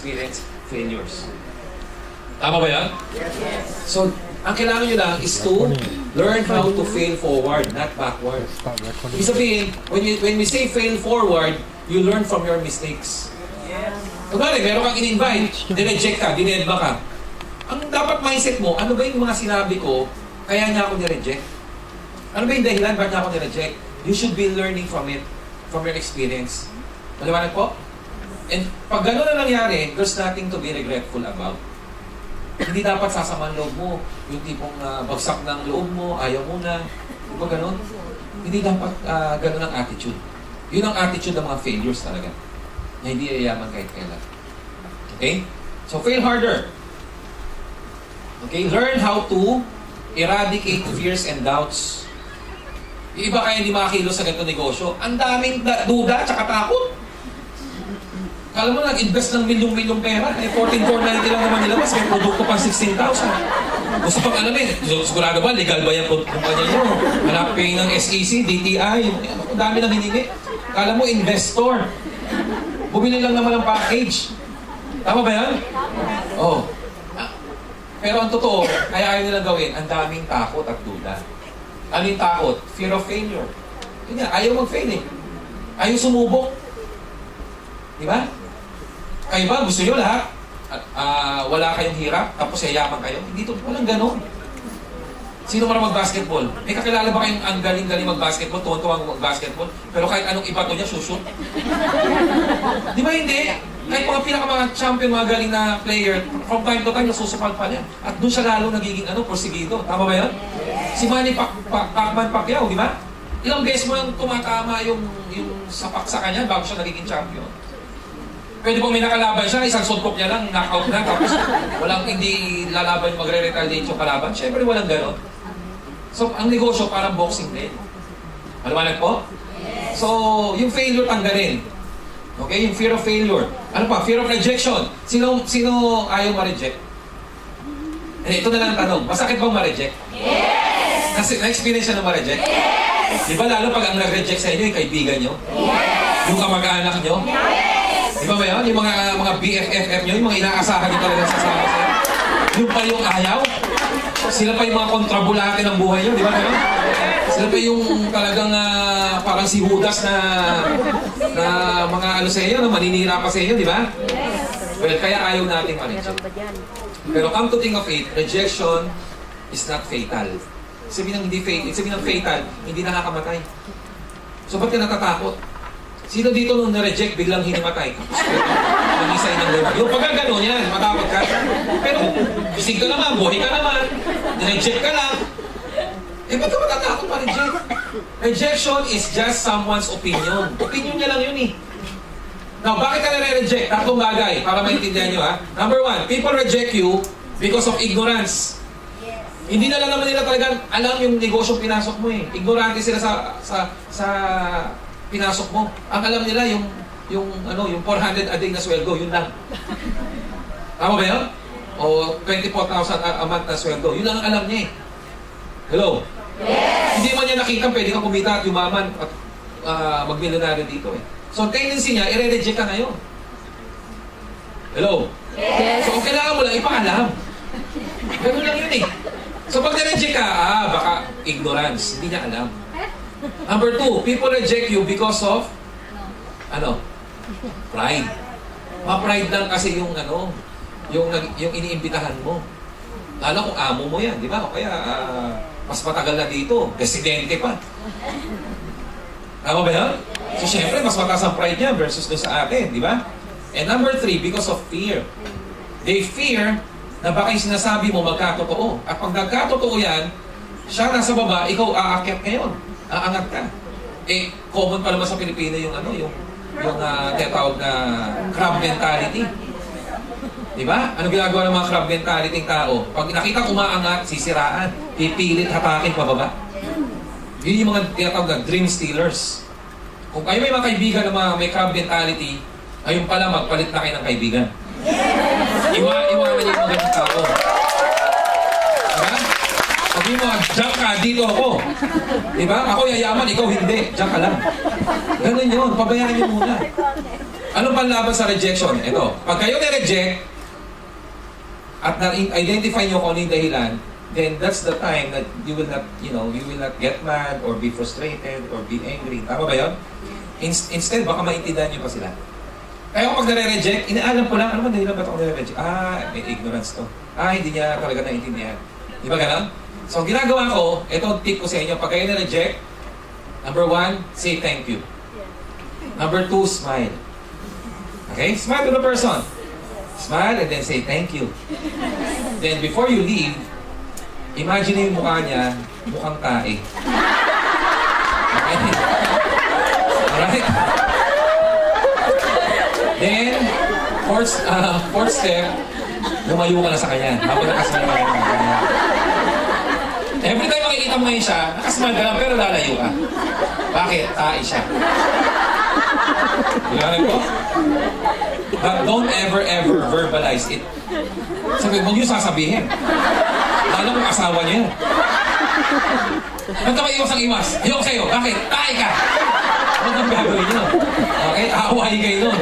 experience failures. Tama ba yan? Yes. So, ang kailangan nyo lang is to learn how to fail forward, not backward. Ibig sabihin, when we say fail forward, you learn from your mistakes. Yes. Kunwari, meron kang in-invite, dineject ka, dinedma ka. Ang dapat mindset mo, ano ba yung mga sinabi ko, kaya niya ako nireject? Ano ba yung dahilan, ba't niya ako nireject? You should be learning from it, from your experience. Maliwanag po? And pag gano'n na nangyari, there's nothing to be regretful about. Hindi dapat sasaman loob mo. Yung tipong bagsak ng loob mo, ayaw mo na. Kung ba gano'n? Hindi dapat gano'n ang attitude. Yun ang attitude ng mga failures talaga. Na hindi yayaman kahit kailan. Okay? So, fail harder. Okay? Learn how to eradicate fears and doubts. Yung iba kaya hindi makakilos sa ganito negosyo. Ang daming duda at takot. Kala mo, nag-invest ng milyong-milyong pera. Eh, 14,490 lang naman nilabas. May produkto pang 16,000. Gusto pang alamin. Sigurado ba, legal ba yung kumpanya nyo? Hanapin ng SEC, DTI. Ang dami nang hiningi. Kala mo, investor. Bumili lang naman ng package. Tama ba yan? Oo. Oh. Pero ang totoo, kaya ayaw nilang gawin, ang daming takot at duda. Ano yung takot? Fear of failure. Yun nga, ayaw mag-fail eh. Ayaw sumubok. Diba? Kayo ba, gusto nyo lahat? Wala kayong hirap, tapos yayaman kayo? Hindi to, walang ganon. Sino marang mag-basketball? May kakilala ba kayong ang galing-galing mag-basketball, tuwan-tuwang mag-basketball, pero kahit anong ibato niya, sushoot? Di ba hindi? Kahit mga champion, mga galing na player, from time to time, nasusupal pa niya. At doon siya lalo nagiging porsigido. Tama ba yun? Si Manny Pacquiao, di ba? Ilang beses mo yung tumatama yung sapak sa kanya bago siya nagiging champion. Pwede pong may nakalaban siya, isang suntok niya lang, knockout na, tapos walang hindi lalaban, magre-retaliate yung kalaban. Siyempre walang ganon. So, ang negosyo parang boxing din. Maliwanag po? Yes. So, yung failure tanggalin. Okay? Yung fear of failure. Ano pa? Fear of rejection. Sino ayaw ma-reject? Ito na lang ang tanong. Masakit bang ma-reject? Yes! Na-experience na ma-reject? Yes! Di ba lalo pag ang nag-reject sa inyo, yung kaibigan nyo? Yes! Yung kamag-anak nyo? Yes! Di ba ba yun? Yung mga BFFF nyo, yung mga inaasahan nyo talaga sa sama sa'yo. Yung pa yung ayaw. Sila pa yung mga kontrabulate ng buhay nyo, di ba gano'n? Sila pa yung talagang parang si Judas na mga sa inyo, na maninira pa sa inyo, di ba? Well, kaya ayaw natin ma-reject. Pero come to think of it, rejection is not fatal. Sabihin ng fatal, hindi nakakamatay. So ba't ka natatakot? Sino dito nung na-reject, biglang hinimatay? Mag-isay ng lupa. Yung pagka gano'n yan, matakot ka. Pero bisig ka naman, buhay ka naman, na-reject ka lang. Eh, ba't ka matatakot ma-reject? Rejection is just someone's opinion. Opinion niya lang yun eh. Now, bakit ka na-reject? Tatlong bagay para maintindihan nyo ha. Number one, people reject you because of ignorance. Yes. Hindi na lang naman nila talagang alam yung negosyong pinasok mo eh. Ignorante sila sa pinasok mo. Ang alam nila yung 400 a day na sweldo, yun lang. Tama ba yun? O 24,000 a month na sweldo, yun lang ang alam niya eh. Hello? Yes! Hindi man niya nakita, pwede kang kumita at yumaman at mag-milyonaryo dito eh. So, ang tendency niya, i-reject ka ngayon. Hello? Yes! So, ang kailangan mo lang, ipaalam. Ganun lang yun eh. So, pag na-reject ka, baka ignorance. Hindi niya alam. Number two, people reject you because of pride. Ma-pride lang kasi yung iniimbitahan mo. Lalo kung amo mo yan, di ba? O kaya, mas matagal na dito, presidente pa. Tama ba yan? So, syempre, mas mataas ang pride niya versus doon sa atin, di ba? And number three, because of fear. They fear na baka yung sinasabi mo magkatotoo. At pag nagkatotoo yan, siya nasa baba, ikaw aakyat ngayon. Aangat ka. Eh, common pa naman sa Pilipino yung tinatawag na crab mentality. Diba? Ano ginagawa ng mga crab mentality ng tao? Pag nakita umaangat, sisiraan, pipilit, hatakin pababa. Yun yung mga tinatawag na dream stealers. Kung kayo may mga kaibigan na may crab mentality, ayun pala, magpalit na kayo ng kaibigan. Iwanan niyo yung mga ganang tao. Diba? Sabi mo, jump ka, dito ako. Diba? Ako yayaman, ikaw hindi. Jump ka lang. Ganun yun, pabayaan niyo muna. Anong panlaban sa rejection? Ito, pag kayo na-reject, at na-identify nyo kung ano yung dahilan, then that's the time that you will not, you will not get mad or be frustrated or be angry. Tama ba yun? Instead, baka maintindihan nyo pa sila. Kaya kung pag nare-reject, inaalam ko lang, ano ba dahilan ba't ako nare-reject? May ignorance to. Hindi niya talaga naintindihan. Di ba ganun? So, ang ginagawa ko, ito ang tip ko sa inyo, pag kayo na-reject, number 1, say thank you. Number 2, smile. Okay? Smile to the person. Smile and then say thank you. Then before you leave, imagine yung mukha niya, mukhang tae. Okay? Alright? Then, fourth step, lumayo ka na sa kanya. Habang nakasmile ka na kanya. Every time makikita mo ngayon siya, nakasmile ka lang pero lalayo ka. Bakit? Tae siya. Diyan ko? But don't ever verbalize it. Sabi, huwag yung sasabihin. Lalo kung asawa niya. Ba't ka iwas ang iwas? Ayoko sa'yo. Bakit? Tae ka! Huwag ang gagawin nyo. Okay? Aawahin kayo nun.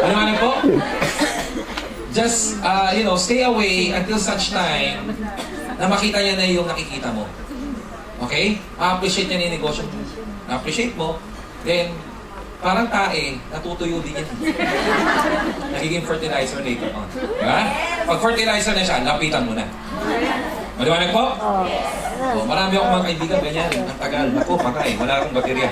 Ano po? Just, stay away until such time na makita niya na yung nakikita mo. Okay? Ma-appreciate niya yung negosyo mo. Na-appreciate mo, then, parang tae, natutuyo din yan. Nagiging fertilizer later on. Diba? Pag fertilizer na siya, lapitan mo na. Maliwanag po? Marami akong mga kaibigan, ganyan. Ang tagal. Ako, patay. Wala akong baterya.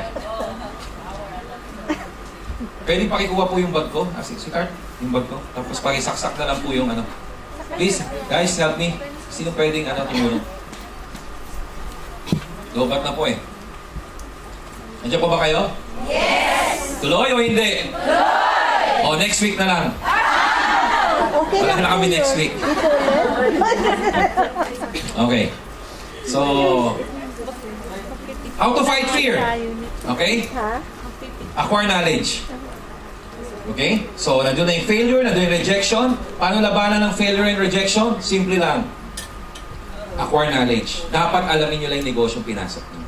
Pwede pakikuha po yung bag ko. Sweetheart, yung bag ko. Tapos pakisaksak na lang po yung ano. Please, guys, help me. Sino pwedeng tumulong? Lobat na po eh. Nandiyan po ba kayo? Yes! Tuloy o hindi? Tuloy! O, next week na lang. Okay Wala na kami next week. Okay. So, how to fight fear? Okay? Acquire knowledge. Okay? So, nandun na yung failure, nandun yung rejection. Paano labanan ng failure and rejection? Simple lang. Acquire knowledge. Dapat alamin nyo lang yung negosyong pinasok nyo.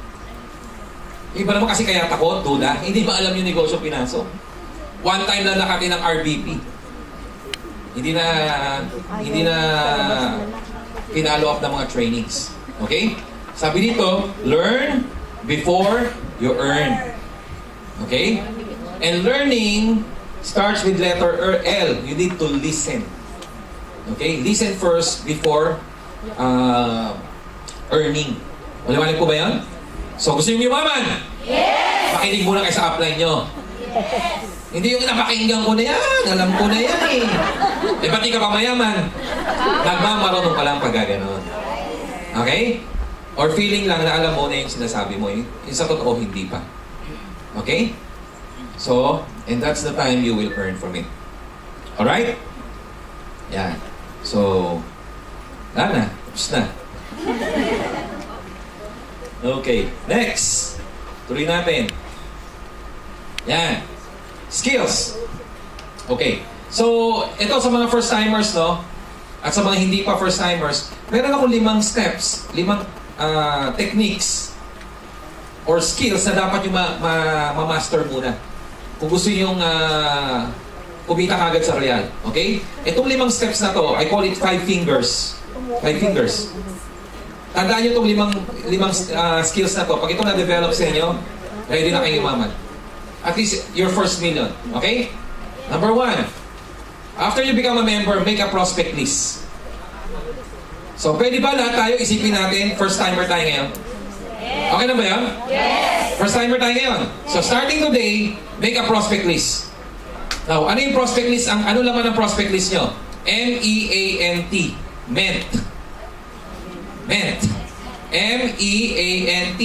Iba naman kasi kaya takot, duda. Hindi ba alam yung negosyo pinasok? One time lang nakati ng RBP. Hindi na pinalo up ng mga trainings. Okay? Sabi dito, learn before you earn. Okay? And learning starts with letter L. You need to listen. Okay? Listen first before earning. Maliwanag po ba yan? So, gusto nyo yumaman? Yes! Makinig muna kayo sa upline nyo. Yes! Hindi yung napakinggan ko na yan. Alam ko na yan eh. Ba't di ka pa mayaman? Nagmamarunong ka lang pag gano'n. Okay? Or feeling lang na alam mo na yung sinasabi mo. Yung sa totoo, hindi pa. Okay? So, and that's the time you will earn from it. Alright? Yan. So, wala na. Tapos na. Okay. Next. Tuloy natin. Yan. Skills. Okay. So, ito sa mga first-timers, no? At sa mga hindi pa first-timers, meron ako 5 steps, 5 techniques or skills na dapat yung ma-master muna. Kung gusto yung kumita kagad sa real. Okay? Itong 5 steps na to, I call it 5 fingers. 5 fingers. Tandaan nyo itong 5 skills na to. Pag ito na-develop sa inyo, ready na kayo yumaman. At least your first million. Okay? Number 1. After you become a member, make a prospect list. So, pwede ba lahat tayo isipin natin, first-timer tayo ngayon? Okay na ba yan? Yes! First-timer tayo ngayon. So, starting today, make a prospect list. Now, ano yung prospect list? Ano laman ng prospect list nyo? M-E-A-N-T. Ment. Ment. M-E-A-N-T.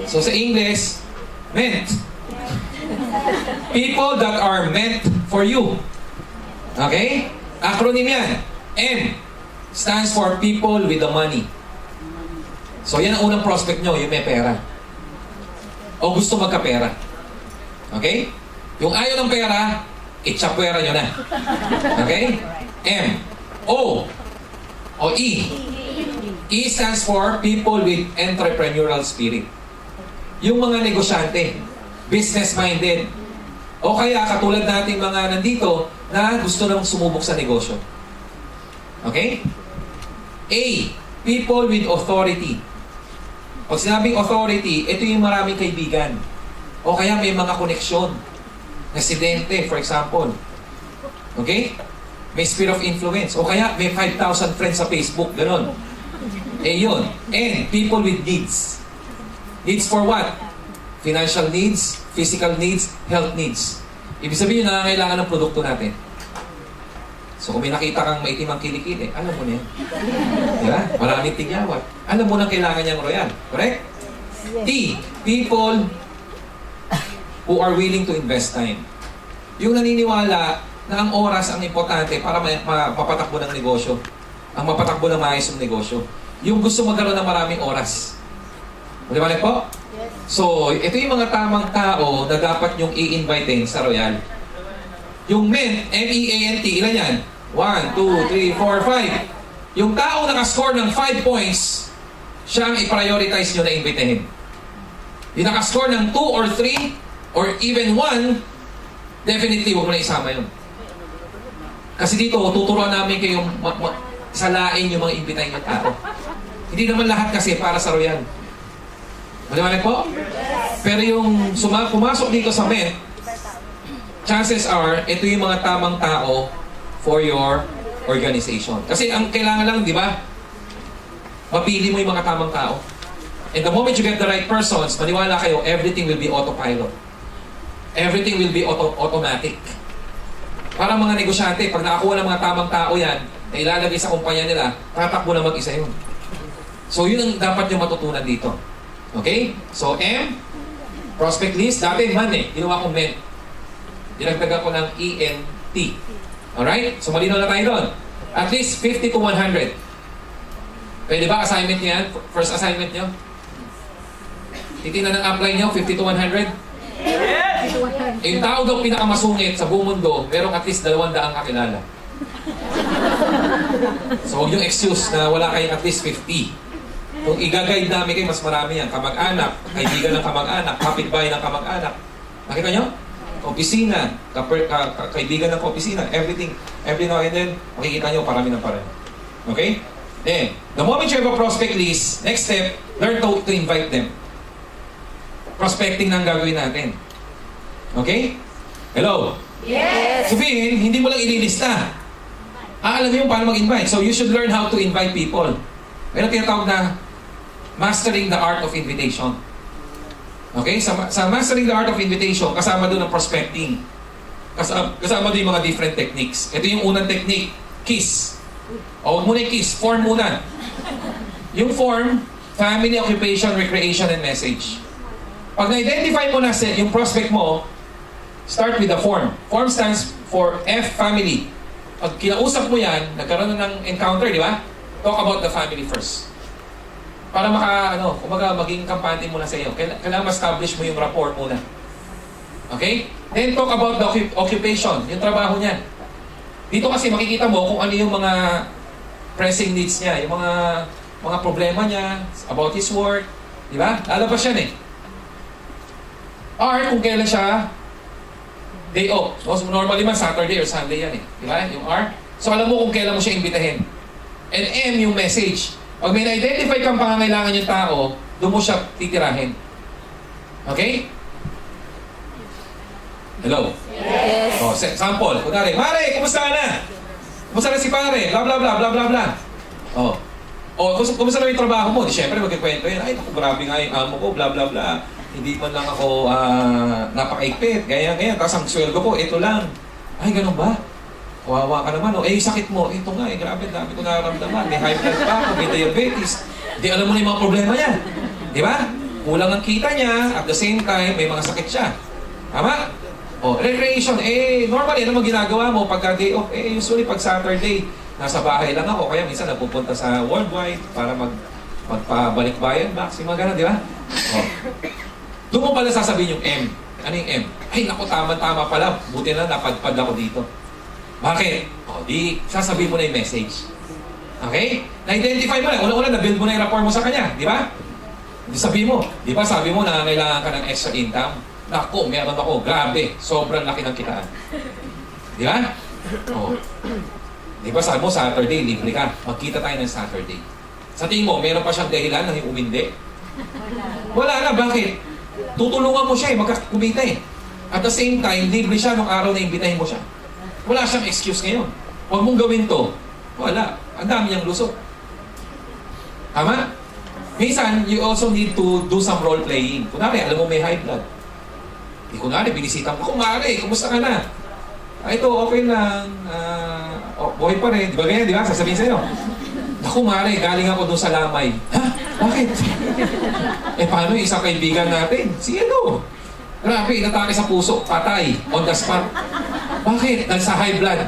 So, sa English, ment. People that are meant for you. Okay? Acronym yan. M stands for people with the money. So, yan ang unang prospect nyo, yung may pera. O gusto magkapera. Okay? Yung ayaw ng pera, itchapwera nyo na. Okay? M. O. O E. E stands for people with entrepreneurial spirit. Yung mga negosyante, business-minded. O kaya, katulad nating mga nandito na gusto namang sumubok sa negosyo. Okay? A. People with authority. Pag sinabing authority, ito yung maraming kaibigan. O kaya may mga koneksyon. Residente, for example. Okay? May sphere of influence. O kaya may 5,000 friends sa Facebook. Ganon. Yun. And people with needs. Needs for what? Financial needs, physical needs, health needs. Ibig sabihin, nangangailangan ng produkto natin. So kung may nakita kang maitim ang kilikili, alam mo na yan. Diba? Maraming tigyawat. Alam mo nang kailangan niyang royal. Correct? T. People who are willing to invest time. Yung naniniwala na ang oras ang importante para mapatakbo ng negosyo. Ang mapatakbo ng maayos ng negosyo. Yung gusto magkaroon ng maraming oras. Di ba po? So, ito yung mga tamang tao na dapat nyong i-invite sa Royal. Yung MENT, M-E-A-N-T, ilan yan? 1, 2, 3, 4, 5. Yung tao nakascore ng 5 points, siya ang i-prioritize nyo na imbitehin. Yung nakascore ng 2 or 3, or even 1, definitely huwag mo na isama yun. Kasi dito, tuturuan namin kayong salain yung mga imbitahin ng tao. Hindi naman lahat kasi para sa Royal. Maliwanag po? Pero yung pumasok dito sa MENT, chances are, ito yung mga tamang tao for your organization. Kasi ang kailangan lang, di ba? Mapili mo yung mga tamang tao. And the moment you get the right persons, maniwala kayo, everything will be autopilot. Everything will be automatic. Parang mga negosyante, pag nakakuha ng mga tamang tao yan, na ilalagay sa kumpanya nila, tatakbo na mag-isa yun. So yun ang dapat yung matutunan dito. Okay? So M, prospect list, dati man ginawa kong MENT. Dinagdagan ko ng ENT. Alright? So malinaw na tayo doon. At least 50 to 100. Pwede ba assignment niyan? First assignment nyo? Titingnan ng apply nyo, 50 to 100? Yung tao daw pinakamasungit sa buong mundo, merong at least 200 kakilala. So huwag yung excuse na wala kayong at least 50. Kung i-guide namin kayo, mas marami yan. Kamag-anak, kaibigan ng kamag-anak, kapitbahay ng kamag-anak. Nakita nyo? Opisina, kaibigan ng opisina, everything. Every now and then, makikita nyo, parami ng parami. Okay? Then, the moment you have a prospect list, next step, learn to invite them. Prospecting na ang gagawin natin. Okay? Hello? Yes! Sabihin, hindi mo lang ililista. Alam mo yung paano mag-invite. So you should learn how to invite people. Meron tinatawag na mastering the art of invitation. Okay? Sa mastering the art of invitation, kasama doon ang prospecting. Kasama doon yung mga different techniques. Ito yung unang technique, KISS. O huwag muna yung KISS, form muna. Yung form, family, occupation, recreation, and message. Pag na-identify mo na yung prospect mo, start with the form. Form stands for F, family. Pag kinausap mo yan, nagkaroon na ng encounter, di ba? Talk about the family first. Para kumaga maging kampante muna sa iyo. Kailangan ma-establish mo yung rapport muna. Okay? Then talk about the occupation, yung trabaho niya. Dito kasi makikita mo kung ano yung mga pressing needs niya, yung mga problema niya, about his work. Di ba? Lalabas yan eh. R, kung kailan siya day off. So, normally man, Saturday or Sunday yan eh. Di ba? Yung R. So, alam mo kung kailan mo siya imbitahin. And M, yung message. Pag may na-identify kang pangangailangan yung tao, doon mo siya titirahin. Okay? Hello? Yes! O, sample. Kunwari, Mare, kumusta ka na? Kumusta na si pare? Bla bla bla bla bla bla. O, kumusta na yung trabaho mo? Di syempre magkikwento yan. Ay, naku, grabe nga yung amo ko, bla bla bla. Hindi man lang ako napakaigpit, ganyan. Tapos ang sweldo ko, ito lang. Ay, ganun ba? Kawawa ka naman. Yung sakit mo, ito nga, grabe, dami ko nararamdaman. May high blood pa ako, may diabetes. Di alam mo na yung mga problema niya. Di ba? Kulang ang kita niya, at the same time, may mga sakit siya. Tama? Recreation, normally, ano mo ginagawa mo pagka day off? Usually, pag Saturday, nasa bahay lang ako. Kaya minsan, napupunta sa Worldwide para magpabalik-bayan box, yung mga ganun, di ba? Doon mo pala sasabihin yung M. Ano yung M? Ay, naku, tama-tama pala. Buti na napadpad ako dito. Bakit? Di sasabihin mo na yung message. Okay? Na-identify mo na. Una-una, na-build mo na yung rapport mo sa kanya. Di ba? Di sabihin mo. Di ba sabi mo na kailangan ka ng extra income? Naku, meron ako. Grabe. Sobrang laki ng kitaan. Di ba? Oh. Di ba sabi mo, Saturday, libre ka. Magkita tayo ng Saturday. Sa tingin mo, meron pa siyang dahilan na umindi? Wala na. Bakit? Tutulungan mo siya magkakumita eh. At the same time, libre siya nung araw na imbitahin mo siya. Wala siyang excuse ngayon. Huwag mong gawin to. Wala. Ang dami niyang lusot. Tama? Minsan, you also need to do some role-playing. Kunwari, alam mo may high blood. Kunwari, binisita mo, kumari, kumusta ka na? Ito, okay lang. Buhay pa rin. Di ba ganyan, di ba? Sasabihin sa'yo. Naku, Mare, galing ako doon sa Lamay. Ha? Bakit? Paano yung isang kaibigan natin? Si ano? Grabe, inatake sa puso, patay, on the spot. Bakit? Dahil sa high blood.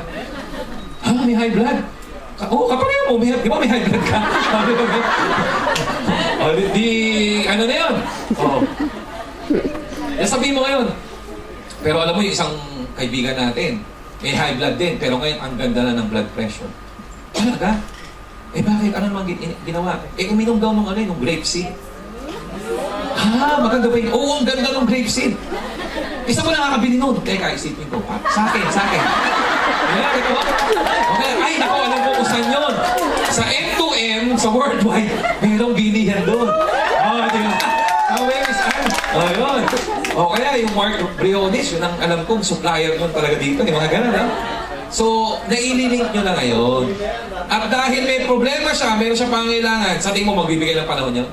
Ha? May high blood? Oo, kapag mo, di ba may high blood ka? Ano na yun? Oo. Sabihin mo ngayon. Pero alam mo yung isang kaibigan natin, may high blood din, pero ngayon ang ganda na ng blood pressure. Talaga? Bakit? Ano naman ginawa? Uminom daw nung grapeseed. Maganda ba yun? Oo, ang ganda ng grapeseed. Isa mo nakakabili nun. Teka, isipin ko. Sa akin. Ayan, ito. Okay, ay, naku, alam ko kung saan yun. Sa M2M, sa worldwide, mayroong bilihan doon. Di ba? Where is Ann? Yun. Kaya yung Mark Briones, yun ang alam kong supplier nun talaga dito. Di mga ganun, ha? So, naililink nyo na ngayon. At dahil may problema siya, meron siya pangailangan, sa tingin mo magbibigay ng panahon niya?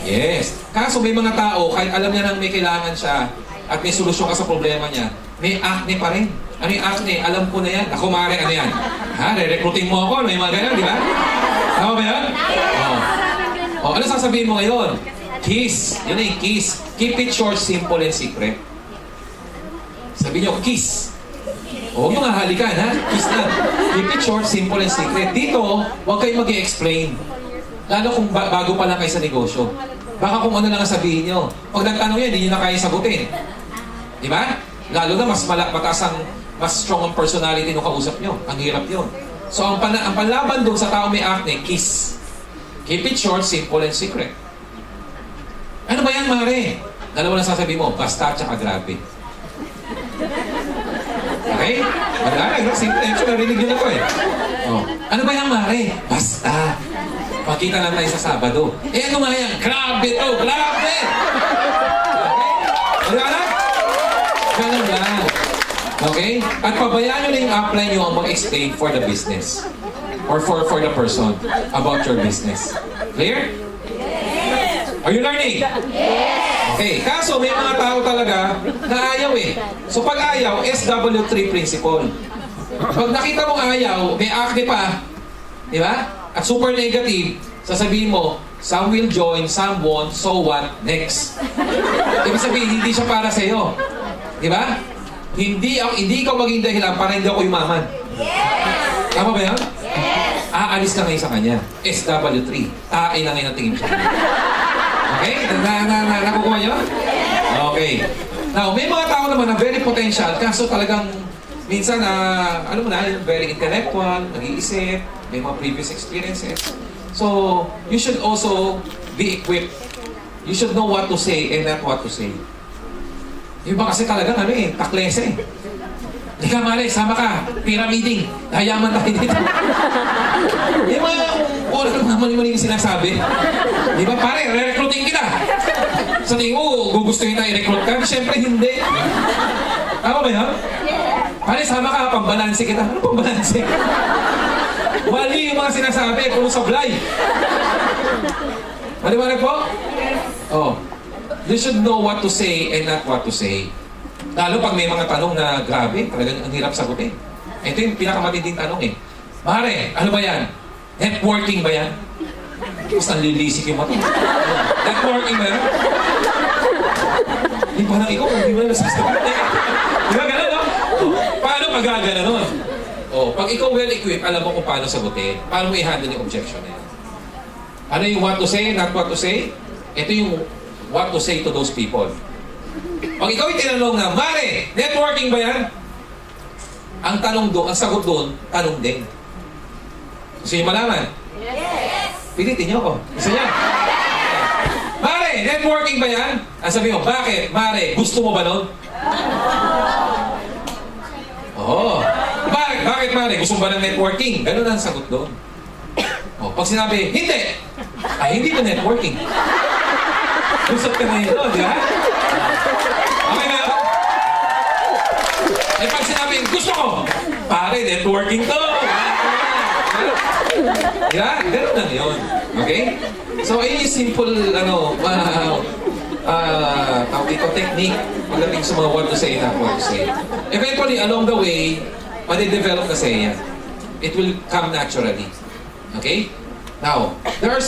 Yes. Kaso may mga tao, kahit alam niya nang may kailangan siya at may solusyon ka sa problema niya, may acne pa rin. Ano yung acne? Alam ko na yan. Ako, Mare, ano yan? Re-recruiting mo ako, may mga ganyan, di ba? Tama ba yan? Ano sasabihin mo ngayon? Kiss. Yun yung kiss. Keep it short, simple, and secret. Sabihin niyo, kiss. Huwag nyo nga halikan, ha? Kiss na. Keep it short, simple, and secret. Dito, huwag kayong mag-i-explain. Lalo kung bago pa lang kayo sa negosyo. Baka kung ano lang ang sabihin nyo. Pag nagtanong yan, hindi nyo na kaya sagutin. Di ba? Lalo na mataas ang, mas strong ang personality ng kausap nyo. Ang hirap yun. So, ang panlaban doon sa tao may acne, kiss. Keep it short, simple, and secret. Ano ba yan, Mare? Dalawa lang sasabihin mo, basta tsaka grabe. Okay? Madami, no? Simple. Actually, narinig yun ako eh. Ano ba yan, Mare? Basta. Pakita lang tayo sa Sabado. Ano nga yan? Grabe to! Grabe! Okay? Wala na? Ganun lang. Okay? At pabayaan nyo na yung upline nyo ang mag-explain for the business. Or for the person about your business. Clear? Yes! Are you learning? Yes! Okay. Kaso may mga tao talaga na ayaw eh. So pag ayaw, SW3 principle. Pag nakita mong ayaw, may acne pa, di ba? At super negative, sasabihin mo, some will join, some won't, so what? Next. Ibig sabihin, hindi siya para sa'yo. Di ba? Hindi ikaw maging dahilan para hindi ako yumaman. Yes! Tama ba yan? Yes! Aalis ka ngayon sa kanya. SW3. Tae lang ngayon ang tingin siya. Okay? Nakukuha niyo? Okay. Now, may mga tao naman na very potential, kaso talagang minsan, ano mo na, very intellectual, nag-iisip, may mga previous experiences. So, you should also be equipped. You should know what to say and not what to say. Yung iba kasi talagang taklese. Di ka, Mare, sama ka. Pyramiding. Hayaman tayo dito. Yung mga wala naman yung sinasabi. Di ba, pare, re-recruiting kita. Sa tingin mo, gugustuhin na i-recruit ka? Siyempre, hindi. Tama ba yun? Pare, sama ka, pambalanse kita. Ano pambalanse? Mali yung mga sinasabi, puro sablay. Maliwanag po? You should know what to say and not what to say. Lalo pag may mga tanong na grabe, talagang ang hirap sagutin. Ito yung pinakamatinding tanong eh. Mare, ano ba yan? Networking ba yan? Mas nanlilisik yung mata. Networking ba yan? Hindi parang ikaw, hindi mo na nasasabi. Di ba gano'n, no? Paano magagana nun? Pag ikaw well-equipped, alam mo kung paano sagutin. Paano mo i-handle yung objection na yan. Ano yung what to say, not what to say? Ito yung what to say to those people. Pag ikaw yung tinanong na, Mare, networking ba yan? Ang tanong doon, ang sagot doon, tanong din. Gusto niyo malaman? Yes! Pilitin niyo ako. Gusto niya? Mare, networking ba yan? Sabi mo, bakit? Mare, gusto mo ba nun? Oo. Bakit Mare? Gusto mo ba ng networking? Ganun ang sagot doon. O, pag sinabi, hindi! Ay, hindi to networking. Gusto ka na yun doon, di ba? Okay na yun? Eh, pag sinabi, gusto ko! Pare, networking to! Diba? Ganun lang yun. Okay? So, ayun yung simple, tawag dito, technique pagdating sa mga what to say and what to say. Eventually, along the way, madidevelop na sa yan. It will come naturally. Okay? Now, there are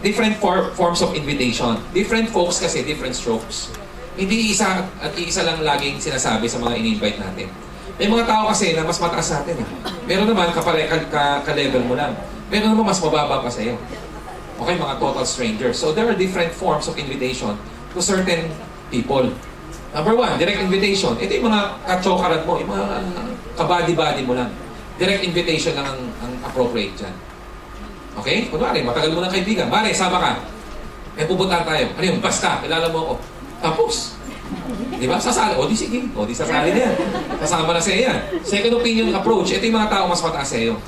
different forms of invitation. Different folks kasi, different strokes. Hindi isa at isa lang laging sinasabi sa mga in-invite natin. May mga tao kasi na mas mataas sa atin. Meron naman ka-level mo lang. Meron naman mas mababa pa sa'yo. Okay, mga total strangers. So there are different forms of invitation to certain people. Number one, direct invitation. Ito yung mga kachokarat mo, yung mga kabady-body mo lang. Direct invitation lang ang appropriate dyan. Okay? Kunwari, matagal mo ng kaibigan. Mare, sama ka. Eh, pupuntahan tayo. Ano yun? Basta, kilala mo ako. Tapos, di ba? Sasali. O, di sige. O, di sasali na yan. Kasama na sa'yo yan. Second opinion approach. Ito yung mga tao mas mataas sa'yo.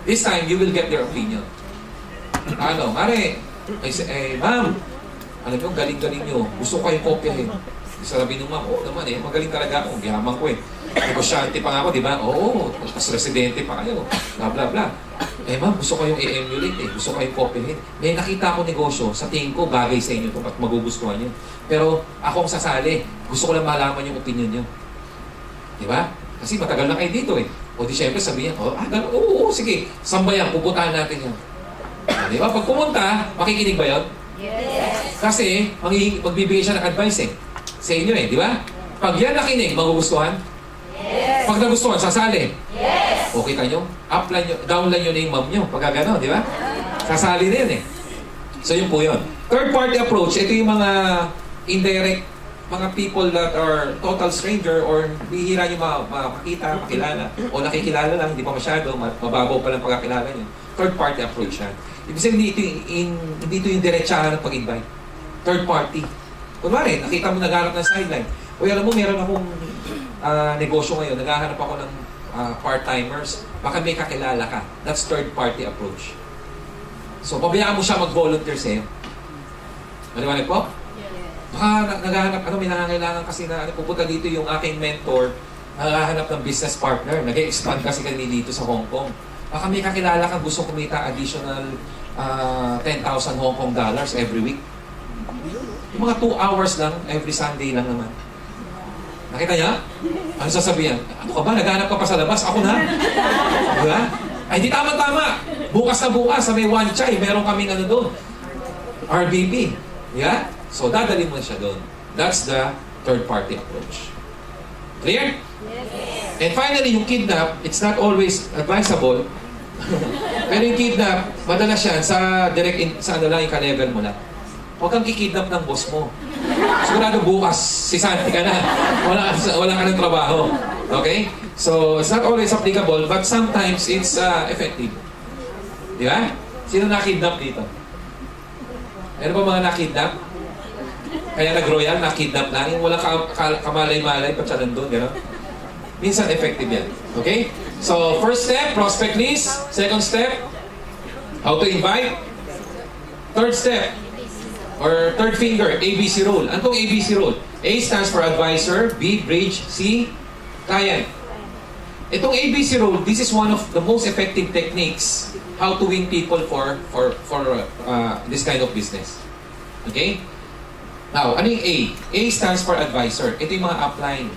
This time, you will get their opinion. Ano? Mare, ma'am, alam nyo, galing-galing nyo. Gusto ko kayong kopyahin. Sabi nung ma'am, oo naman magaling talaga ako. Yaman ko Negosyante pa nga ako, di ba? Oo, tapos residente pa kayo. Bla bla bla. Ma'am, gusto ko yung i-emulate Gusto ko yung kopyahin. May nakita ako negosyo, sa tingin ko, bagay sa inyo ito at magugustuhan nyo. Pero ako ang sasali. Gusto ko lang malaman yung opinion nyo. Di ba? Kasi matagal na kayo dito O di syempre sabihin, oo, sige. Sambayan, pupuntahan natin yan. Di ba? Pag pumunta, makikinig ba yun? Yes. Kasi, magbibigay siya ng advice sa inyo di ba? Pag yan nakinig, magugustuhan? Yes. Pag nagustuhan, sasali? Yes. O kita nyo, upline nyo, downline nyo na yung mom nyo. Pagka gano'n, di ba? Sasali na yan So yun po yun. Third party approach, ito yung mga indirect, mga people that are total stranger or bihira nyo makakita, makilala, o nakikilala lang, hindi pa masyado, mababaw pa lang pagkakilala nyo. Third party approach yan. Ibig sabihin, hindi ito yung diretsahan ng pag-invite. Third party. Kunwari, nakita mo naghanap ng sideline. O alam mo, meron akong negosyo ngayon, naghahanap ako ng part-timers. Baka may kakilala ka. That's third party approach. So, pabayaan mo siya mag-volunteer sa'yo. Maliwanag po? Baka naghahanap, may nangangailangan kasi na pupunta dito yung aking mentor, naghahanap ng business partner. Nag-expand kasi kami dito sa Hong Kong. Baka may kakilala kang gusto kumita additional 10,000 Hong Kong dollars every week. Yung mga 2 hours lang, every Sunday lang naman. Nakita niya? Ano sasabihan? Ano ka ba? Naghanap ka pa sa labas? Ako na? Diba? Ay, di tama-tama. Bukas na bukas, sa may One Chai, meron kaming doon. RBP. Yeah? So, dadalhin mo siya doon. That's the third party approach. Clear? Yes. And finally, yung kidnap, it's not always advisable. Pero yung kidnap, madalas yan sa sa yung ka-level mo lang. Huwag kang kikidnap ng boss mo. Sigurado bukas, si Santi ka na. Wala ka ng trabaho. Okay? So, it's not always applicable, but sometimes it's effective. Di ba? Sino nakidnap dito? Meron ba mga nakidnap? Kaya nag-royal, nakidnap lang. Yung walang kamalay-malay, pa siya nandun, gano'n? Minsan effective yan. Okay? So, first step, prospect list. Second step, how to invite. Third step, or third finger, ABC rule. Ano tong ABC rule? A stands for advisor, B, bridge, C, client. Itong ABC rule, this is one of the most effective techniques how to win people for this kind of business. Okay? Now, ano yung A? A stands for advisor. Ito yung mga upline.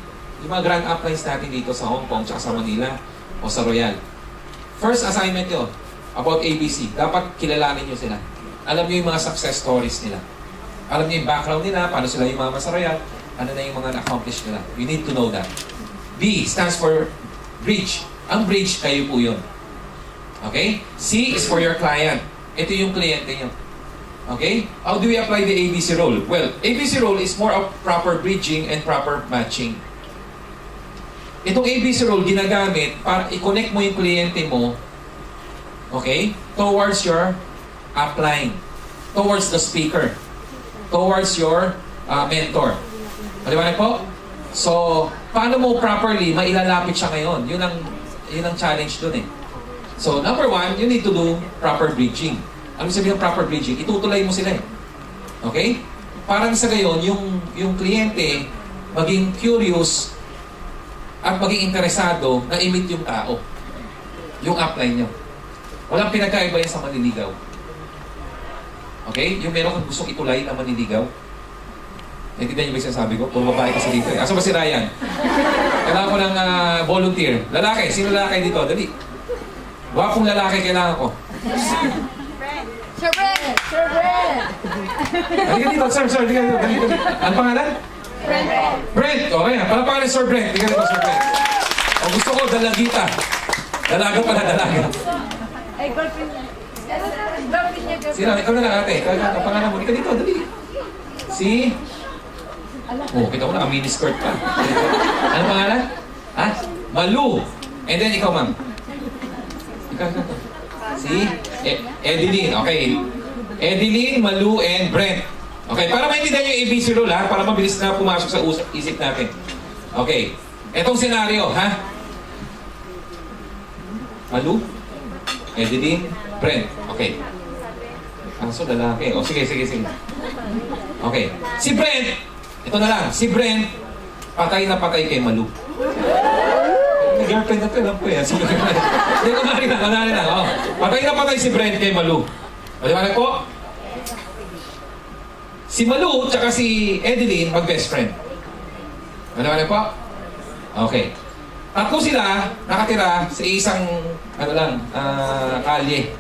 Yung mga grand uplines natin dito sa Hong Kong, tsaka sa Manila, o sa Royal. First assignment nyo about ABC. Dapat kilalanin nyo sila. Alam nyo yung mga success stories nila. Alam nyo yung background nila, paano sila yung mama sa Royal, ano na yung mga na-accomplish nila. You need to know that. B stands for bridge. Ang bridge, kayo po yun. Okay? C is for your client. Ito yung kliyente nyo. Okay? How do we apply the ABC rule? Well, ABC rule is more of proper bridging and proper matching. Itong ABC rule ginagamit para i-connect mo yung kliyente mo, okay, towards your upline, towards the speaker, towards your mentor. Maliwanag po? So, paano mo properly mailalapit siya ngayon? Yun ang challenge dun eh. So, number one, you need to do proper bridging. Ano sabihin ng proper bridging? Itutulay mo sila eh. Okay? Parang sa gayon, yung kliyente maging curious at maging interesado na i-meet yung tao. Yung upline nyo. Walang pinagkaiba yan sa manliligaw. Okay? Yung meron kang gustong itulay na manliligaw. Naintindihan niyo ba yung sinasabi ko? Puro babae kasi dito eh. Asa ba si Ryan? Kailangan ko ng volunteer. Lalaki. Sino lalaki dito? Dali. Wapong lalaki kailangan ko. Sir Brent! Sir Brent! Halika dito, sir. Halika dito. Dali. Ano pangalan? Brent! Brent. Okay. Pala pangalan Sir Brent. Halika dito, Sir Brent. O gusto ko, dalagita. Dalaga pala, dalaga. Ay, girlfriend niya. Girlfriend niya, girlfriend. Sino? Ikaw na lang ate. Ang pangalan mo. Halika dito, dali. Si? Oh, kita ko na, mini skirt pa. Ano pangalan? Ha? Malu. And then ikaw, ma'am. Ikaw. Si? Edeline. Okay. Edeline, Malu, and Brent. Okay, para maintindihan yung ABC rule ha, para mabilis na pumasok sa isip natin. Okay. Etong senaryo, ha? Malu, Edeline, Brent. Okay. Kaso lalaki. O, sige. Okay. Si Brent, ito na lang. Si Brent, patay na patay kay Malu. May girlfriend na ito, alam ko yan. Hindi ko kunwari na. Oh. Patay na patay si Brent kay Malu. Maliwanag po? Si Malu, tsaka si Edeline, mag-best friend. Maliwanag po? Okay. Tatlo sila, nakatira sa isang, kalye.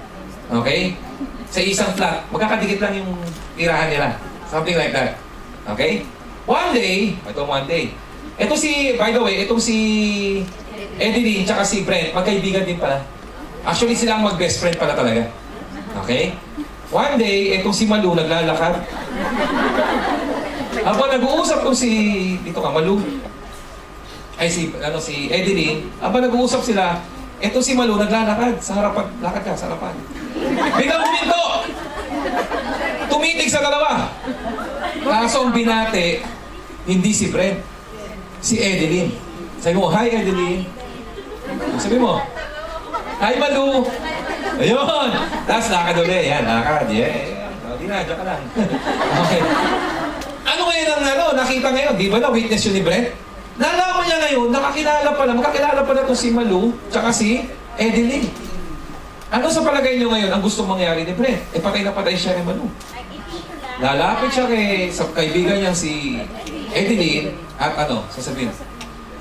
Okay? Sa isang flat. Magkakadikit lang yung tirahan nila. Something like that. Okay? One day, ito si, by the way, itong si Edeline tsaka si Brent, magkaibigan din pala. Actually, sila ang mag-best friend pala talaga. Okay? One day, itong si Malu naglalakad. Habang nag-uusap ko dito ka, Malu. Ay, si Edeline. Habang nag-uusap sila, itong si Malu naglalakad sa harapan. Lakad ka, sa harapan. Biglang huminto! Tumitig sa dalawa. Kaso ang binate, hindi si Brent. Si Edeline. Sabi mo, hi Edeline. Sabi mo, hi Malu. Ayun. Tapos lakad ulit. Yan, lakad. Yeah. Di na, dyan ka lang. Okay. Ano ngayon ang nakita ngayon? Di ba na witness yun ni Brent? Nalaman niya ngayon, magkakilala pala itong si Malu, tsaka si Edeline. Ano sa palagay niyo ngayon ang gustong mangyari ni Brent? Patay na patay siya ni Malu. Lalapit siya sa kaibigan niyang si Edeline at sasabihin,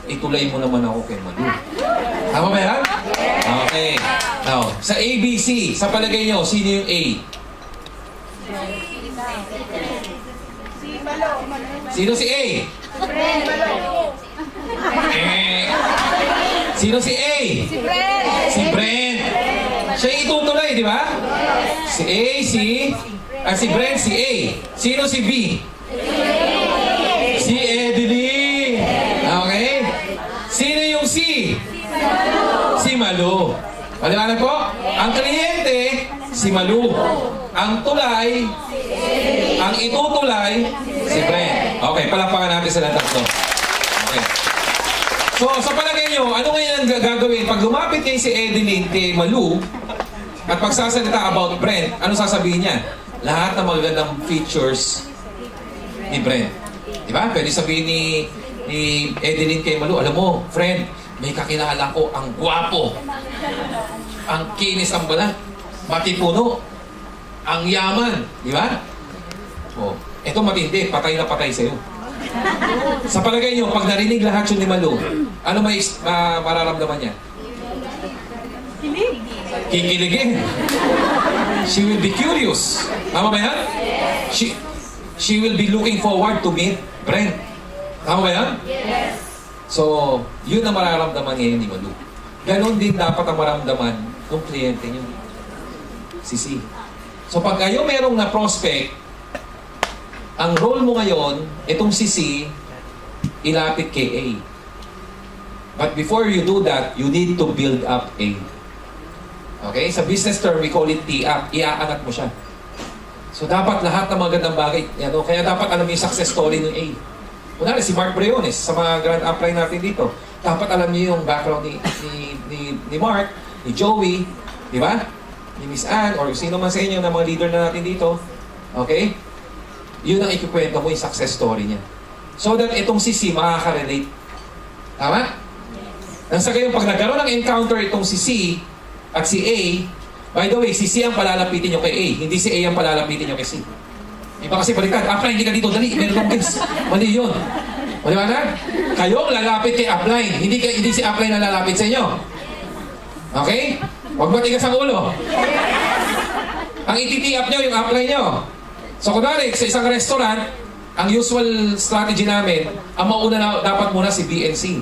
itulay mo naman ako kay Malu. Tama ba yan? Okay. Now, sa ABC, sa palagay niyo, sino yung A? Sino si A? Sino si A? Si Brent. Siya yung itutulay, di ba? Si A, si Brent, si A. Sino si B? Si Edeline. Okay? Sino yung C? Si Malu. Maliwanag po? Ang kliyente, si Malu. Ang tulay, ang itutulay, si Brent. Okay, palakpakan natin sila tatlo. Okay. So, sa palagay nyo, ano ngayon ang gagawin? Pag lumapit niya si Edeline kay Malu, at pagsasalita about Brent, ano sasabihin niya? Lahat ng magagandang features ni Brent. Diba? Pwede sabihin ni Edeline kay Malu, alam mo, friend, may kakilala ko, ang gwapo, ang kinis ang balat, matipuno, ang yaman. Diba? Oh, ito matindi, patay na patay sa'yo. Sa palagay nyo, pag narinig lahat yun ni Malu, ano may mararamdaman niya? Kikiligin. She will be curious. Tama ba yan? She will be looking forward to meet Brent. Tama ba yan? Yes. So, yun ang mararamdaman ngayon ni Malu. Ganon din dapat ang maramdaman ng kliyente nyo. Si C. So, pag kayo merong na prospect, ang role mo ngayon, itong si C, ilapit kay A. But before you do that, you need to build up A. Okay? Sa business term, we call it tee up. Iaangat mo siya. So dapat lahat ng magandang bagay, yan, kaya dapat alam mo yung success story ng A. Kunwari si Mark Briones, sa mga grand upline natin dito, dapat alam niyo yung background ni Mark, ni Joey, di ba? Ni Miss Ann, or sino man sa inyo na mga leader na natin dito. Okay? Yun ang ikikwento mo yung success story niya. So that itong si C makaka-relate. Tama? Nang sa gayon, pag nagkaroon ng encounter itong si C at si A, by the way, si C ang palalapitin nyo kay A, hindi si A ang palalapitin nyo kay C. Iba kasi baliktad, upline, hindi ka dito, dali, meron kong guess. Mali yun. Mali ba na? Kayo ang lalapit kay upline, hindi si upline ang lalapit sa inyo. Okay? Huwag matigas ang ulo. Ang ititiap nyo, yung upline nyo. So kunwari, sa isang restaurant, ang usual strategy namin, ang mauna na dapat muna si B and C.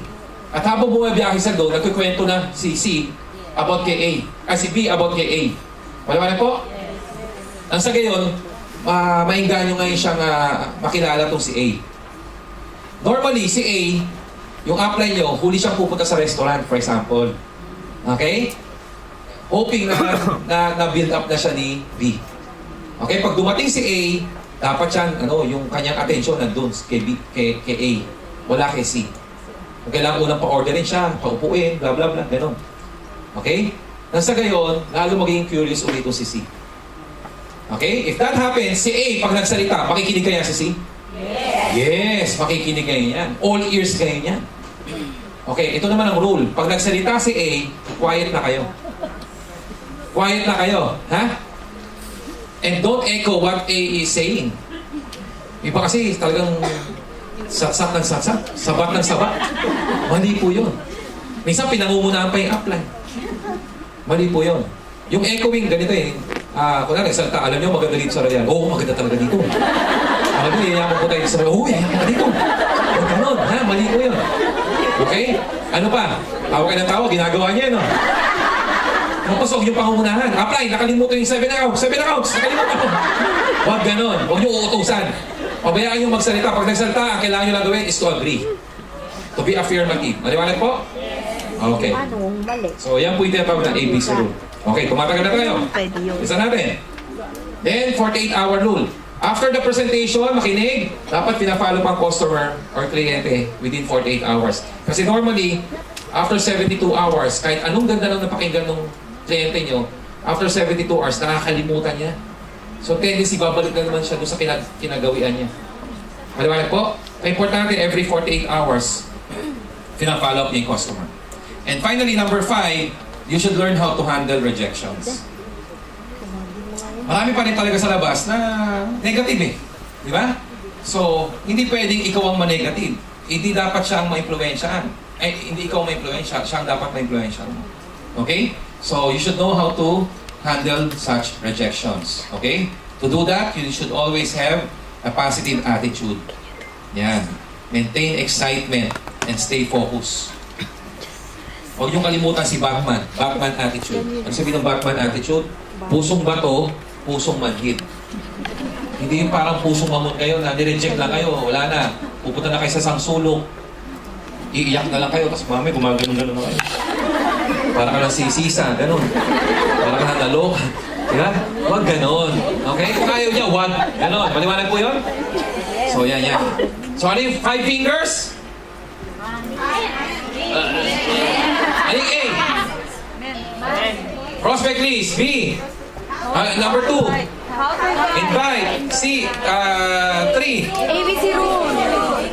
At habang bumabiyahe sa doon, nagkikwento na si C about kay A. Si B about kay A. Wala po? Ang sa gayon, maingganyo ngayon siyang makilala tong si A. Normally, si A, yung upline nyo, huli siyang pupunta sa restaurant, for example. Okay? Hoping na build up na siya ni B. Okay? Pag dumating si A, dapat siyang, yung kanyang attention nandun kay A. Wala kay C. Kailangan unang pa-orderin siya, paupuin, blah blah blah, gano'n. Okay? Nang sa gayon, lalo magiging curious ulit si C. Okay? If that happens, si A, pag nagsalita, makikinig kaya si C? Yes, makikinig kayo yan. All ears kayo yan. Okay, ito naman ang rule. Pag nagsalita si A, quiet na kayo. Quiet na kayo. Ha? And don't echo what A is saying. Iba kasi talagang satsat ng satsat, sabat ng sabat. Mali po yun. Minsan pinangungunahan pa yung upline. Mali po yun. Yung echoing, ganito eh. Kung nagsalita, alam nyo maganda dito sa Royal. Oo, maganda talaga dito. Alam nyo, yayaman po tayo sa Royal. Oo, yayaman ka dito. Huwag ganun, ha? Mali po yun. Okay? Ano pa? Tawag ka ng tawag, ginagawa niya, no? Tapos huwag yung pangungunahan. Apply, nakalimutan yung 7 accounts. 7 accounts, nakalimutan mo. Huwag ganun. Huwag nyo uutusan. Pabayaan yung magsalita. Pag nagsalita, ang kailangan nyo lang gawin is to agree. To be affirmative. Maliwanag po? Okay. So, yan po yung tinatawag na ABC rule. Okay, tumatagal na tayo. Isa natin. Then, 48-hour rule. After the presentation, makinig, dapat pina-follow pang customer or kliyente within 48 hours. Kasi normally, after 72 hours, kahit anong ganda lang napakinggan ng kliyente nyo, after 72 hours, nakakalimutan niya. So, tendency, babalik na naman siya doon sa kinagawian niya. Maliwanag po? Kaya importante, every 48 hours, pina-follow up niya yung customer. And finally, number 5, you should learn how to handle rejections. Marami pa rin talaga sa labas na negative eh. Di ba? So, hindi pwedeng ikaw ang ma-negative. Hindi dapat siyang ma-impluensyahan. Hindi ikaw ma-impluensya, siyang dapat ma-impluensyahan mo. Okay? So, you should know how to handle such rejections. Okay? To do that, you should always have a positive attitude. Yan. Maintain excitement and stay focused. Huwag niyong kalimutan si Batman. Batman attitude. Ang sabi ng Batman attitude, pusong bato, pusong manhid. Hindi yung parang pusong mamon kayo na nireject lang kayo, wala na. Pupunta na kayo sa sangsulong. Iiyak na lang kayo, tapos mami, gumagano'n-gano'n na kayo. Para ka lang sisisa, gano'n. Para ka lang nalok. Diba? Huwag gano'n. Okay? Kung ayaw niya, huwag. Gano'n. Maliwanag po yun? So, yan. So, ano yung 5 fingers? Ano yung A? Prospect list. B. Number 2. Invite. C. 3. ABC rule.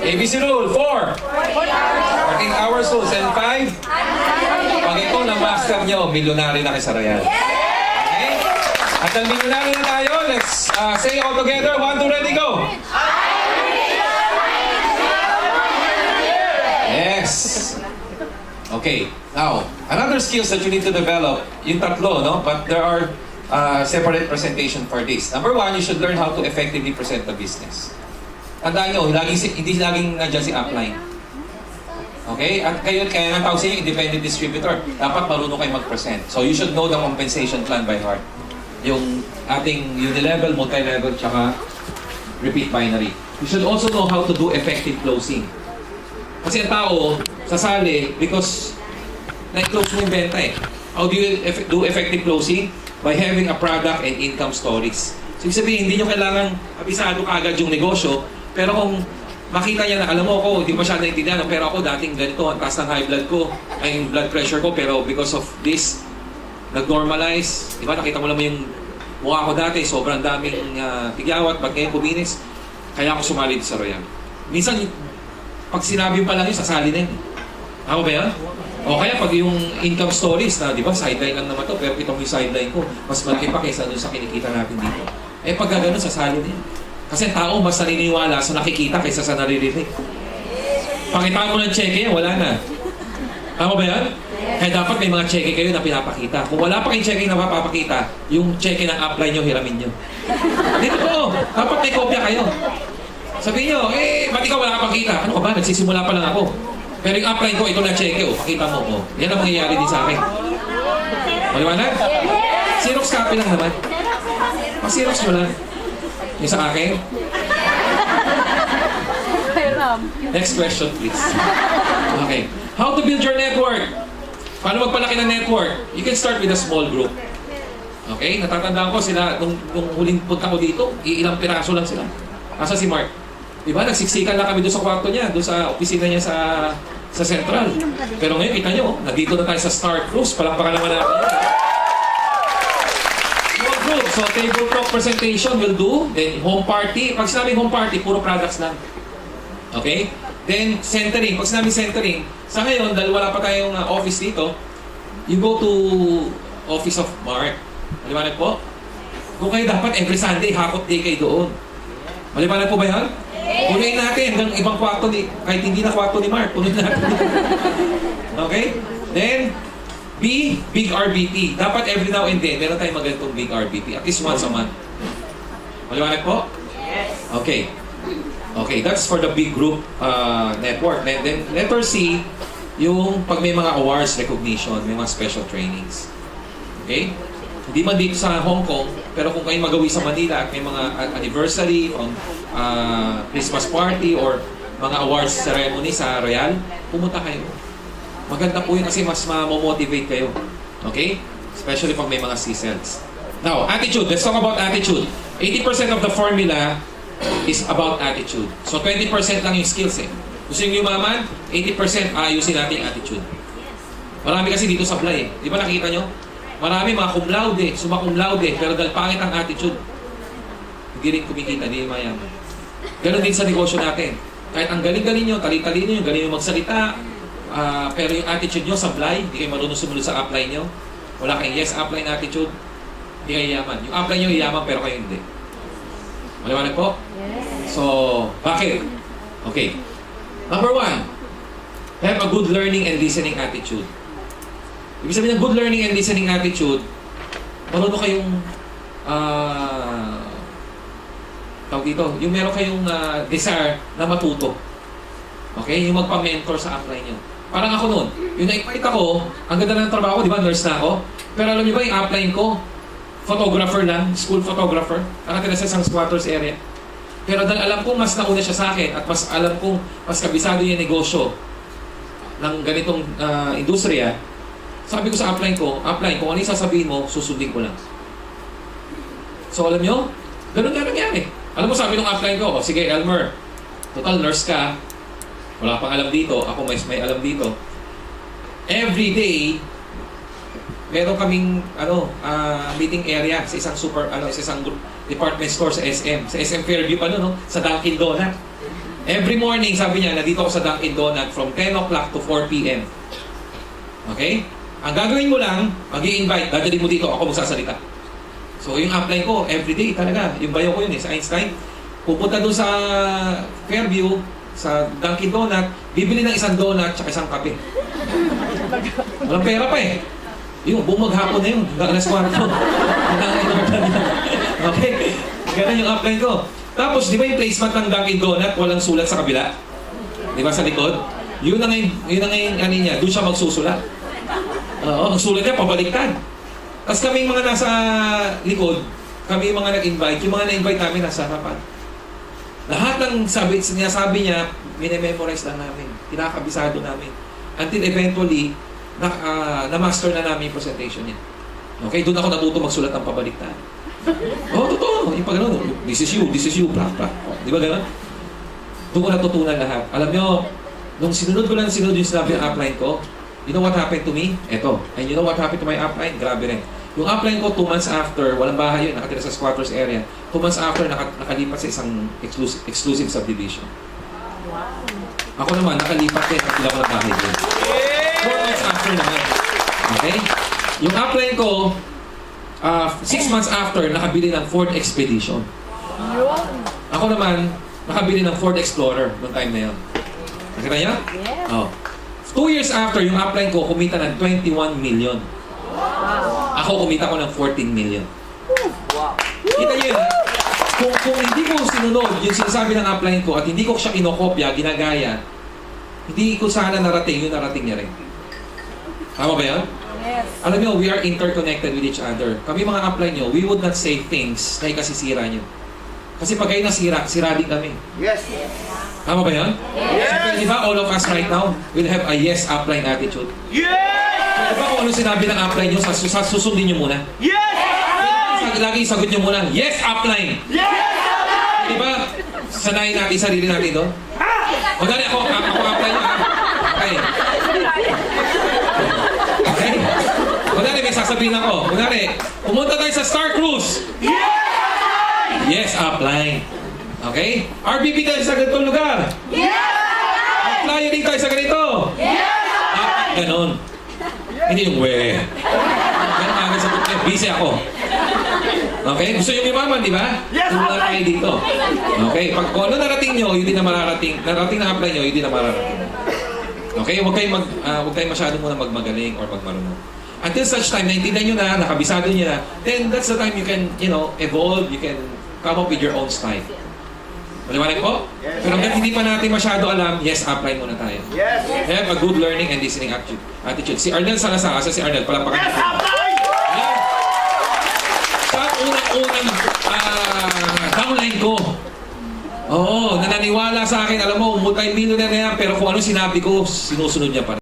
ABC rule. 4. 14 hours rules. And 5. Pag ito na-master nyo, milyonary na kayo sa Royal. Okay? At ang milyonary na tayo, let's say all together. 1, 2, ready, go! Yes! Okay. Now, another skills that you need to develop, yung tatlo, no? But there are separate presentation for this. Number 1, you should learn how to effectively present the business. Tandaan nyo, hindi laging nandiyan si upline. Okay? At kaya nga tawag siya yung independent distributor. Dapat marunong kayo mag-present. So you should know the compensation plan by heart. Yung ating unilevel, multi-level, tsaka repeat binary. You should also know how to do effective closing. Kasi ang tao, sasali because na-close mo yung benta eh. How do you do effective closing? By having a product and income stories. So, ibig sabihin, hindi nyo kailangan abisado kaagad yung negosyo, pero kung makita niya na, alam mo ako, hindi ko masyadong naintindihan, pero ako dating ganito, ang taas ng high blood ko, ay yung blood pressure ko, pero because of this, nag-normalize, di ba, nakita mo lang yung mukha ko dati, sobrang daming tigyawat, ba't ngayon buminis, kaya ako sumali sa Royal. Minsan, pag sinabi pa lang yun, sasali na yun. Ako ba yan? O kaya pag yung income stories na, di ba, sideline lang naman to, pero ito mo yung sideline ko, mas malaki pa kaysa dun sa kinikita natin dito. Eh pag gano'n, sasali na yun. Kasi ang tao mas naniniwala sa nakikita kaysa sa naririnig. Pakita mo ng cheque, wala na. Tama ba yan? Kaya dapat may mga cheque kayo na pinapakita. Kung wala pa kayong cheque na mapapakita, yung cheque ng upline nyo, hiramin nyo. Dito po, dapat may kopya kayo. Sabihin nyo, ba't ikaw wala ka pakita? Ano ka ba? Nagsisimula pa lang ako. Pero yung upline ko, ito na cheque, pakita mo. Yan ang mangyayari din sa akin. Maliwanag? Xerox copy lang naman. Xerox mo lang. Yung sa akin? Next question, please. Okay. How to build your network? Paano magpalaki ng network? You can start with a small group. Okay? Natatandaan ko sila, nung huling punta ko dito, ilang piraso lang sila. Asa si Mark? Diba? Nagsiksikan lang kami doon sa kwarto niya, doon sa opisina niya sa Central. Pero ngayon, kita nyo, nandito na tayo sa Star Cruise. Palakpakan naman natin. Small group. So, table talk presentation will do. Then, home party. Pag sinabing home party, puro products lang. Okay? Then, centering. Pag sinabing centering, sa ngayon, dahil wala pa tayong office dito, you go to office of Mark. Maliwanag po? Kung kayo dapat every Sunday, hakot day kayo doon. Maliwanag po ba yan? Punuin natin hanggang ibang kwarto kahit hindi na kwarto ni Mark, punuin natin. Okay? Then, B, big RBP. Dapat every now and then, meron tayong magandang big RBP. At least once a month. Maliwanag po? Yes. Okay. Okay, that's for the big group network. Then, letter C, yung pag may mga awards, recognition, may mga special trainings. Okay? Hindi man dito sa Hong Kong, pero kung kayo magawi sa Manila at may mga anniversary, Christmas party, or mga awards ceremony sa Royal, pumunta kayo. Maganda po yun kasi mas ma-motivate kayo. Okay? Especially pag may mga C-cells. Now, attitude. Let's talk about attitude. 80% of the formula is about attitude. So, 20% lang yung skills eh. Gusto yung yumaman, 80% ayusin natin yung attitude. Marami kasi dito sa Blay eh. Di ba nakita nyo? Marami mga cum laude, summa cum laude, pero dahil pangit ang attitude, hindi rin kumikita, hindi mayaman. Ganon din sa negosyo natin. Kahit ang galing-galing nyo, tali-talino nyo, galing nyo magsalita, pero yung attitude nyo sablay, hindi kayo marunong sumunod sa upline nyo, wala kayong yes upline attitude, hindi kayo yaman. Yung upline nyo yaman, pero kayo hindi. Maliwanag po? Yes. So, bakit? Okay. Number 1, have a good learning and listening attitude. Ibig sabihin ng good learning and listening attitude, marunong kayong tawag dito, yung meron kayong desire na matuto. Okay? Yung magpa-mentor sa upline nyo. Parang ako noon, yung na-invite ako, ang ganda ng trabaho, di ba, nurse na ako. Pero alam niyo ba, yung upline ko, photographer lang, school photographer, nakatira sa isang squatters area. Pero dahil alam kong mas nauna siya sa akin at mas alam kong mas kabisado yung negosyo ng ganitong industriya, sabi ko sa upline ko, upline, kung ano yung sasabihin mo, susundin ko lang. So alam nyo, ganun nga nangyari. Alam mo, sabi ng upline ko, sige Elmer, total nurse ka, wala pang alam dito, ako may alam dito. Every day, meron kaming meeting area sa isang sa isang department store sa SM. Sa SM Fairview pa no? Sa Dunkin' Donut. Every morning, sabi niya, nandito ako sa Dunkin' Donut from 10 o'clock to 4 p.m. Okay? Ang gagawin mo lang, mag-i-invite, dadalhin mo dito, ako magsasalita. So, yung upline ko, everyday talaga, yung bayo ko yun sa Einstein, pupunta doon sa Fairview, sa Dunkin' Donut, bibili ng isang donut at isang kape. Walang pera pa eh. Yung bumaghapon na yun, hanggang alas 4. Okay? Ganun yung upline ko. Tapos, di ba yung placement ng Dunkin' Donut, walang sulat sa kabila? Di ba sa likod? Yun ang yung niya, doon siya magsusulat. Ang sulat niya, pabaliktad. Tapos kaming mga nasa likod, kami yung mga nag-invite, yung mga na-invite namin nasa harapan. Lahat ng sinasabi niya, minememorize lang namin. Kinakabisado namin. Until eventually, na-master na namin yung presentation niya. Okay? Doon ako natuto magsulat ng pabaliktad. Totoo. Yung pag ano, this is you, blah, blah. Di ba gano'n? Doon ko natutunan lahat. Alam nyo, nung sinunod yung sinabi ng upline ko, you know what happened to me? Eto. And you know what happened to my upline? Grabe rin. Yung upline ko, 2 months after, walang bahay yun, nakatira sa squatters area. 2 months after, nakalipat sa isang exclusive subdivision. Ako naman, nakalipat din, nakatira ko ng bahay din. 4 months after naman. Okay? Yung upline ko, 6 months after, nakabili ng Ford Expedition. Ako naman, nakabili ng Ford Explorer noong time na yun. Nakita niya? Yes. Oh. 2 years after, yung upline ko kumita ng 21 million. Ako kumita ko ng 14 million. Kita niyo yun? Kung hindi ko sinunod yung sinasabi ng upline ko at hindi ko siya kinokopya, ginagaya, hindi ko sana narating yung narating niya rin. Tama ba yan? Yes. Alam niyo, we are interconnected with each other. Kami mga upline niyo, we would not say things na ikasisira niyo. Kasi pag kayo nasira, sira din kami. Yes. Tama ba yan? Yes. Di ba all of us right now will have a yes upline attitude? Yes. Di ba kung ano sinabi ng upline nyo, susundin nyo muna? Yes. Lagi sagot nyo muna, yes upline! Yes. Di ba? Sanayin natin sarili natin doon. Magani ako upline nyo ha? Okay. Okay? Magani may sasabihin ako. Magani, pumunta tayo sa Star Cruise! Yes upline! Okay? RBP tayo sa ganitong lugar! Flyer din tayo sa ganito! Ganon. Hindi yung we. Ganon agad sa tukle. Busy ako. Okay? Gusto yung imaman, di ba? Yes, Tumula tayo dito. Okay? Pag kung ano narating nyo, yun din na mararating. Narating na apply nyo, yun din na mararating. Okay? Huwag kayong masyado muna magmagaling or magmarunong. Until such time, naintindihan nyo na, nakabisado nyo na, then that's the time you can, evolve, you can come up with your own style. Maliwanag po? Yes. Pero hanggang hindi pa natin masyado alam, yes, apply muna tayo. Yes. Have a good learning and listening attitude. Si Arnel Salazar, asa si Arnel? Palapakan Yes. natin. Apply. Yan. Sa unang-unang downline ko. Oo, nananiwala sa akin. Alam mo, multi-millionaire na yan, pero kung ano sinabi ko, sinusunod niya pa rin.